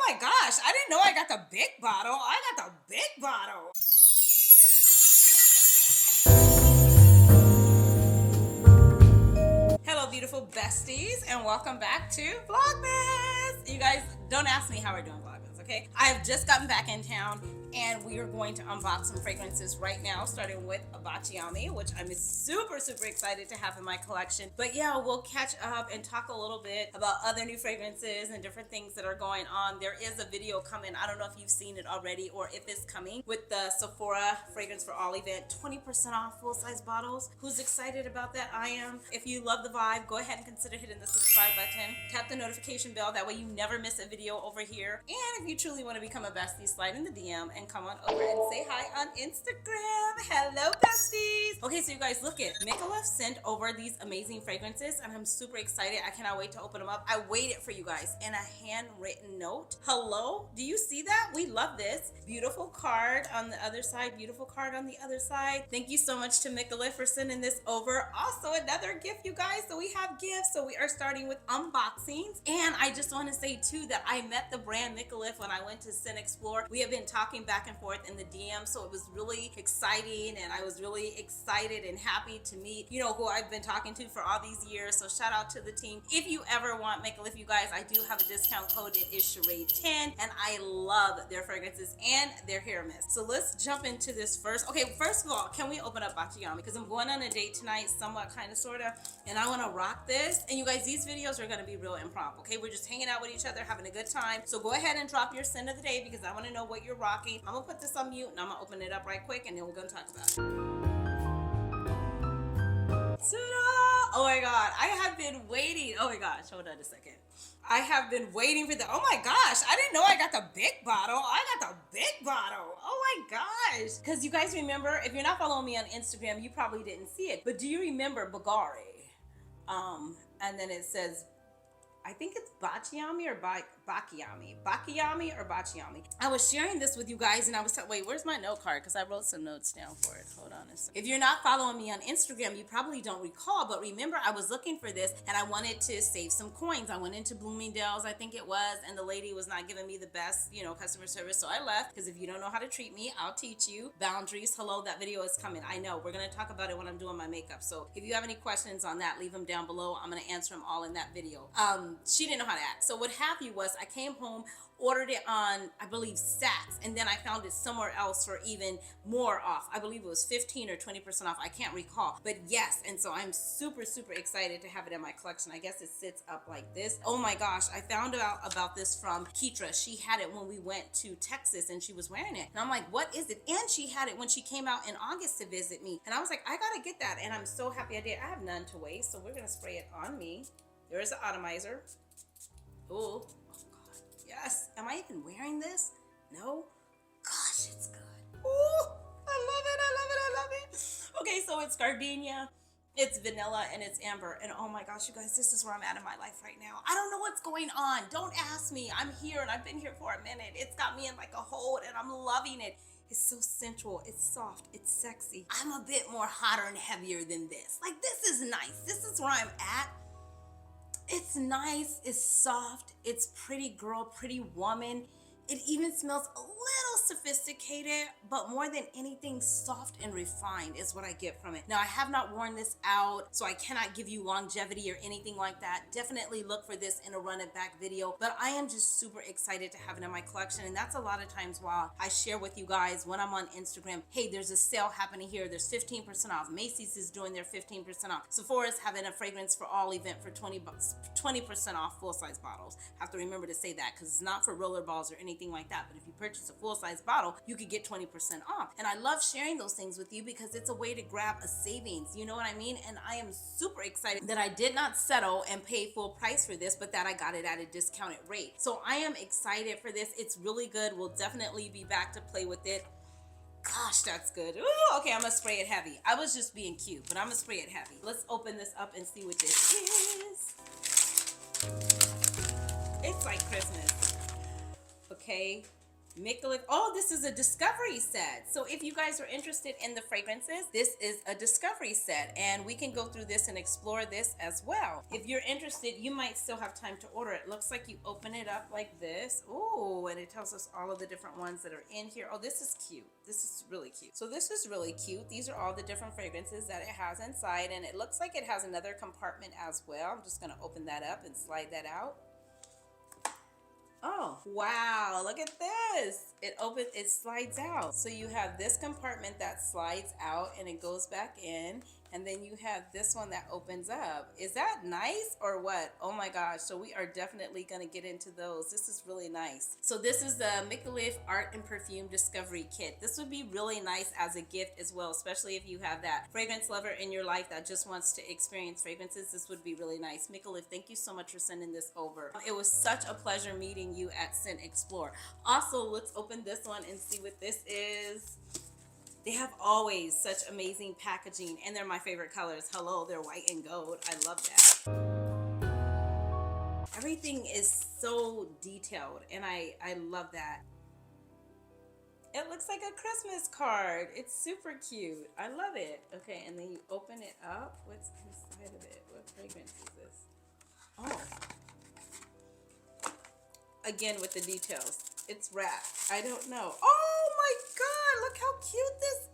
my gosh, I didn't know I got the big bottle. I got the big bottle. Hello, beautiful besties, and welcome back to Vlogmas. You guys, don't ask me how we're doing Vlogmas, okay? I have just gotten back in town, and we are going to unbox some fragrances right now, starting with a Bacciami, which I'm super excited to have in my collection. But yeah, we'll catch up and talk a little bit about other new fragrances and different things that are going on. There is a video coming. I don't know if you've seen it already or if it's coming with the Sephora Fragrance for All event, 20% off full-size bottles. Who's excited about that? I am. If you love the vibe, go ahead and consider hitting the subscribe button. Tap the notification bell. That way you never miss a video over here. And if you truly want to become a bestie, slide in the DM and come on over and say hi on Instagram. Hello, besties. Okay, so you guys, look it. Micallef sent over these amazing fragrances, and I'm super excited. I cannot wait to open them up. I waited for you guys, and a handwritten note. Hello, do you see that? We love this. Beautiful card on the other side. Beautiful card on the other side. Thank you so much to Micallef for sending this over. Also, another gift, you guys. So we have gifts. So we are starting with unboxings, and I just want to say too that I met the brand Micallef when I went to Sin Explore. We have been talking back and forth in the DM, so it was really exciting, and I was really excited and happy to meet, you know, who I've been talking to for all these years. So shout out to the team. If you ever want Micallef, you guys, I do have a discount code. It is Cheraye10, and I love their fragrances and their hair mist. So let's jump into this first. Okay, first of all, can we open up Bacciami? Because I'm going on a date tonight, somewhat, kind of, sort of, and I want to rock this. And you guys, these videos are going to be real impromptu, okay? We're just hanging out with each other, having a good time. So go ahead and drop your scent of the day because I want to know what you're rocking. I'm going to put this on mute, and I'm going to open it up right quick, and then we're going to talk about it. Ta-da! Oh my god, I have been waiting. Oh my gosh, hold on a second. I have been waiting for the, oh my gosh, I didn't know I got the big bottle. I got the big bottle. Oh my gosh. Because you guys remember, if you're not following me on Instagram, you probably didn't see it. But do you remember Bagari? And then it says, I think it's Bacciami or Bacciami or Bacciami. I was sharing this with you guys, and I was wait, where's my note card? Because I wrote some notes down for it. Hold on a second. If you're not following me on Instagram, you probably don't recall, but remember I was looking for this, and I wanted to save some coins. I went into Bloomingdale's, I think it was, and the lady was not giving me the best, you know, customer service, so I left, because if you don't know how to treat me, I'll teach you. Boundaries. Hello, that video is coming. I know. We're going to talk about it when I'm doing my makeup, so if you have any questions on that, leave them down below. I'm going to answer them all in that video. She didn't know how to act. So what happened was I came home, ordered it on, I believe, Saks, and then I found it somewhere else for even more off. I believe it was 15 or 20% off. I can't recall, but yes. And so I'm super excited to have it in my collection. I guess it sits up like this. Oh my gosh, I found out about this from Keitra. She had it when we went to Texas, and she was wearing it, and I'm like, what is it? And she had it when she came out in August to visit me, and I was like, I gotta get that, and I'm so happy I did. I have none to waste, so we're gonna spray it on me. There is an atomizer. Oh god, yes. Am I even wearing this? No? Gosh, it's good. Oh, I love it. Okay, so it's gardenia, it's vanilla, and it's amber. And oh my gosh, you guys, this is where I'm at in my life right now. I don't know what's going on. Don't ask me. I'm here, and I've been here for a minute. It's got me in like a hold, and I'm loving it. It's so sensual, it's soft, it's sexy. I'm a bit more hotter and heavier than this. Like, this is nice. This is where I'm at. It's nice, it's soft, it's pretty girl, pretty woman. It even smells a little sophisticated, but more than anything, soft and refined is what I get from it. Now, I have not worn this out, so I cannot give you longevity or anything like that. Definitely look for this in a run it back video, but I am just super excited to have it in my collection. And that's a lot of times why I share with you guys when I'm on Instagram, hey, there's a sale happening here. There's 15% off. Macy's is doing their 15% off. Sephora's having a fragrance for all event for 20% off full-size bottles. Have to remember to say that because it's not for rollerballs or anything like that, but if you purchase a full-size bottle, you could get 20% off. And I love sharing those things with you because it's a way to grab a savings, you know what I mean? And I am super excited that I did not settle and pay full price for this, but that I got it at a discounted rate. So I am excited for this. It's really good. We'll definitely be back to play with it. Gosh, that's good. Ooh, okay, I'm gonna spray it heavy. I was just being cute, but I'm gonna spray it heavy. Let's open this up and see what this is. It's like Christmas. Okay, Micallef. Oh, this is a discovery set. So if you guys are interested in the fragrances, this is a discovery set, and we can go through this and explore this as well. If you're interested, you might still have time to order it. Looks like you open it up like this. Ooh, and it tells us all of the different ones that are in here. Oh, this is cute. This is really cute. So this is really cute. These are all the different fragrances that it has inside, and it looks like it has another compartment as well. I'm just gonna open that up and slide that out. Oh, wow, look at this. It slides out. So you have this compartment that slides out and it goes back in. And then you have this one that opens up. Is that nice or what? Oh my gosh. So we are definitely going to get into those. This is really nice. So this is the Micallef Art and Perfume Discovery Kit. This would be really nice as a gift as well, especially if you have that fragrance lover in your life that just wants to experience fragrances. This would be really nice. Micallef, thank you so much for sending this over. It was such a pleasure meeting you at Scent Explore. Also, let's open this one and see what this is. They have always such amazing packaging, and they're my favorite colors. Hello, they're white and gold. I love that. Everything is so detailed, and I love that. It looks like a Christmas card. It's super cute. I love it. Okay, and then you open it up. What's inside of it? What fragrance is this? Oh. Again with the details. It's wrapped. I don't know. Oh my God, look how cute this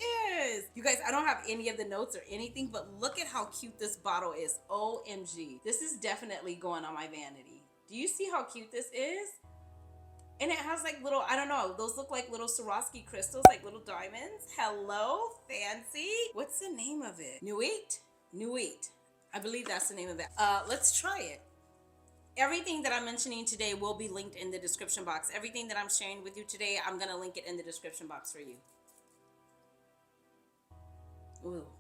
is. You guys, I don't have any of the notes or anything, but look at how cute this bottle is. OMG. This is definitely going on my vanity. Do you see how cute this is? And it has like little, I don't know, those look like little Swarovski crystals, like little diamonds. Hello, fancy. What's the name of it? Nuit. I believe that's the name of it. Let's try it. Everything that I'm mentioning today will be linked in the description box. Everything that I'm sharing with you today, I'm going to link it in the description box for you.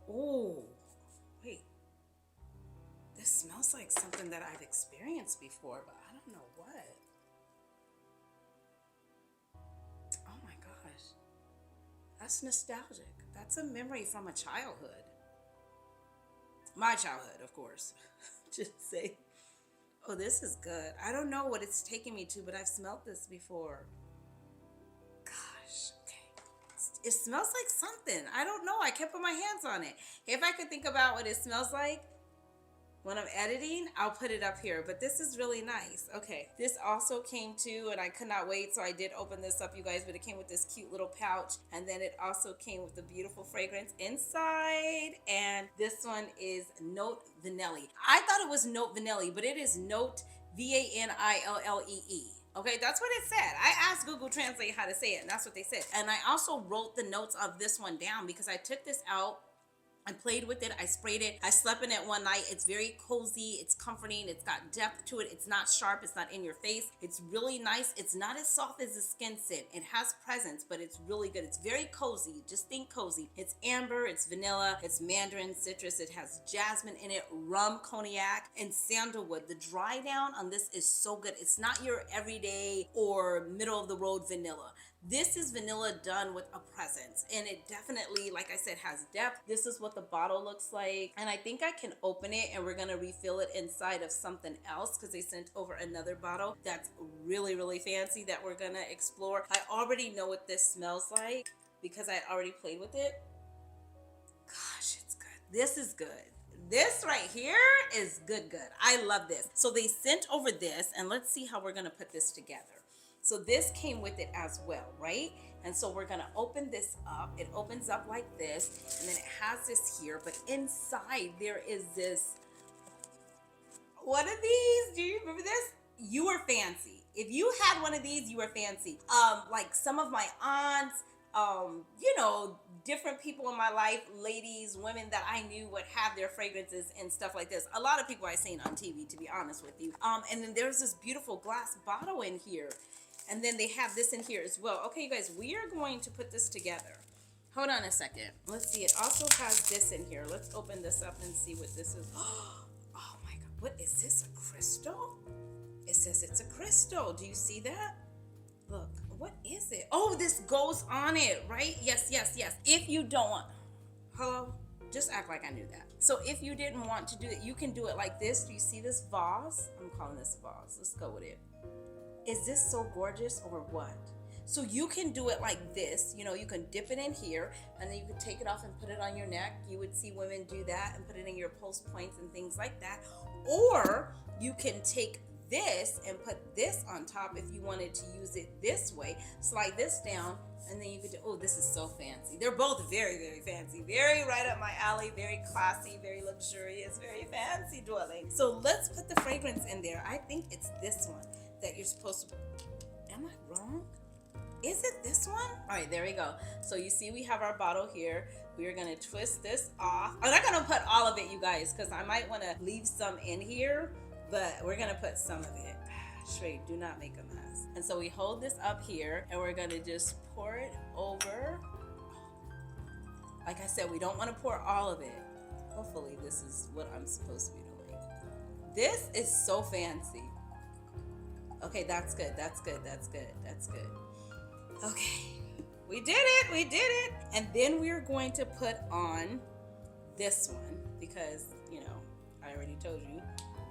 Ooh. Wait. This smells like something that I've experienced before, but I don't know what. Oh my gosh. That's nostalgic. That's a memory from a childhood. My childhood, of course. Just say. Oh, this is good. I don't know what it's taking me to, but I've smelled this before. Gosh, okay. It smells like something. I don't know. I can't put my hands on it. If I could think about what it smells like when I'm editing, I'll put it up here. But this is really nice. Okay. This also came too, and I could not wait, so I did open this up, you guys. But it came with this cute little pouch, and then it also came with the beautiful fragrance inside. And this one is Note Vanilli. I thought it was Note Vanilli, but it is Note Vanillee. Okay, that's what it said. I asked Google Translate how to say it, and that's what they said. And I also wrote the notes of this one down because I took this out. I played with it. I sprayed it. I slept in it one night. It's very cozy. It's comforting. It's got depth to it. It's not sharp. It's not in your face. It's really nice. It's not as soft as a skin scent. It has presence, but it's really good. It's very cozy. Just think cozy. It's amber. It's vanilla. It's mandarin citrus. It has jasmine in it, rum, cognac, and sandalwood. The dry down on this is so good. It's not your everyday or middle of the road vanilla. This is vanilla done with a presence, and it definitely, like I said, has depth. This is what the bottle looks like, and I think I can open it, and we're gonna refill it inside of something else because they sent over another bottle that's really, really fancy that we're gonna explore. I already know what this smells like because I already played with it. Gosh, it's good. This is good. This right here is good. I love this. So they sent over this, and let's see how we're gonna put this together. So this came with it as well, right? And so we're gonna open this up. It opens up like this, and then it has this here, but inside there is this, what are these? Do you remember this? You were fancy. If you had one of these, you were fancy. Like some of my aunts, you know, different people in my life, ladies, women that I knew would have their fragrances and stuff like this. A lot of people I've seen on TV, to be honest with you. And then there's this beautiful glass bottle in here. And then they have this in here as well. Okay, you guys, we are going to put this together. Hold on a second. Let's see. It also has this in here. Let's open this up and see what this is. Oh my God. What is this? A crystal? It says it's a crystal. Do you see that? Look. What is it? Oh, this goes on it, right? Yes. If you don't want... Hello? Just act like I knew that. So if you didn't want to do it, you can do it like this. Do you see this vase? I'm calling this a vase. Let's go with it. Is this so gorgeous or what? So you can do it like this, you know, you can dip it in here and then you can take it off and put it on your neck. You would see women do that and put it in your pulse points and things like that. Or you can take this and put this on top if you wanted to use it this way. Slide this down and then you could do, oh, this is so fancy. They're both very, very fancy. Very right up my alley, very classy, very luxurious, very fancy dwelling. So let's put the fragrance in there. I think it's this one that you're supposed to, am I wrong? Is it this one? All right, there we go. So you see we have our bottle here. We are gonna twist this off. I'm not gonna put all of it, you guys, because I might wanna leave some in here, but we're gonna put some of it. Cheraye, do not make a mess. And so we hold this up here and we're gonna just pour it over. Like I said, we don't wanna pour all of it. Hopefully this is what I'm supposed to be doing. This is so fancy. Okay, that's good, that's good, that's good, that's good. Okay, we did it, we did it. And then we're going to put on this one because, you know, I already told you,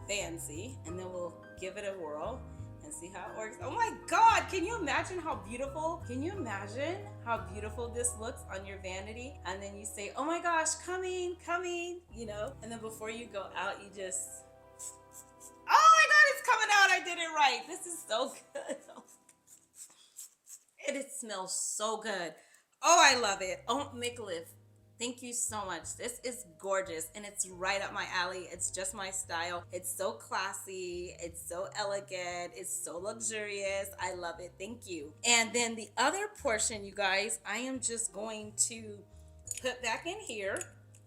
fancy. And then we'll give it a whirl and see how it works. Oh my God, can you imagine how beautiful? Can you imagine how beautiful this looks on your vanity? And then you say, oh my gosh, coming, coming, you know? And then before you go out, you just, oh my God, it's coming out, I did it right. This is so good. And it smells so good. Oh, I love it. Oh, Micallef, thank you so much. This is gorgeous and it's right up my alley. It's just my style. It's so classy. It's so elegant. It's so luxurious. I love it. Thank you. And then the other portion, you guys, I am just going to put back in here.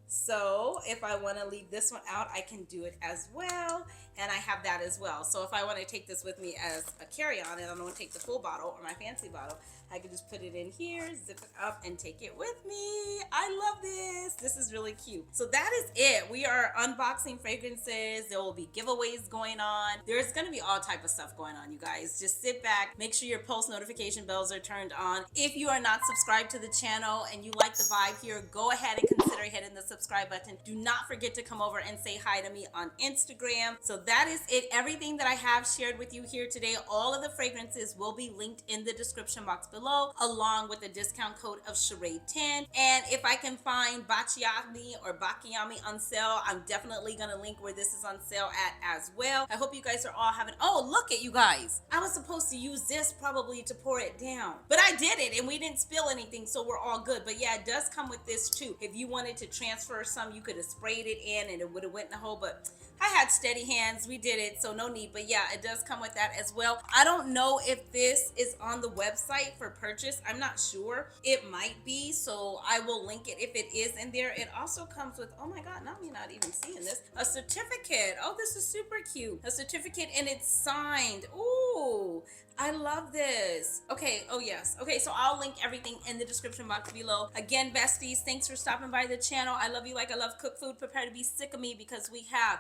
So if I want to leave this one out, I can do it as well. And I have that as well. So if I want to take this with me as a carry-on and I don't want to take the full bottle or my fancy bottle, I can just put it in here, zip it up, and take it with me. I love this. This is really cute. So that is it. We are unboxing fragrances. There will be giveaways going on. There's going to be all type of stuff going on, you guys. Just sit back. Make sure your post notification bells are turned on. If you are not subscribed to the channel and you like the vibe here, go ahead and consider hitting the subscribe button. Do not forget to come over and say hi to me on Instagram. So that is it. Everything that I have shared with you here today, all of the fragrances will be linked in the description box below, along with the discount code of Cheraye10. And if I can find Baciami or Bakiyami on sale, I'm definitely gonna link where this is on sale at as well. I hope you guys are all having, oh, look at you guys. I was supposed to use this probably to pour it down, but I did it and we didn't spill anything, so we're all good. But yeah, it does come with this too. If you wanted to transfer some, you could have sprayed it in and it would have went in the hole, but I had steady hands, we did it, so no need. But yeah, it does come with that as well. I don't know if this is on the website for purchase. I'm not sure. It might be, so I will link it if it is in there. It also comes with, oh my God, now I'm not even seeing this, a certificate. Oh, this is super cute. A certificate and it's signed. Ooh, I love this. Okay, oh yes. Okay, so I'll link everything in the description box below. Again, besties, thanks for stopping by the channel. I love you like I love cook food. Prepare to be sick of me because we have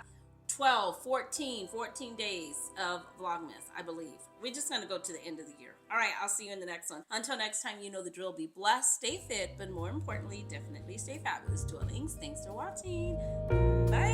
14 days of Vlogmas, I believe. We're just gonna go to the end of the year. All right, I'll see you in the next one. Until next time, you know the drill. Be blessed, stay fit, but more importantly, definitely stay fabulous, dwellings. Thanks for watching. Bye.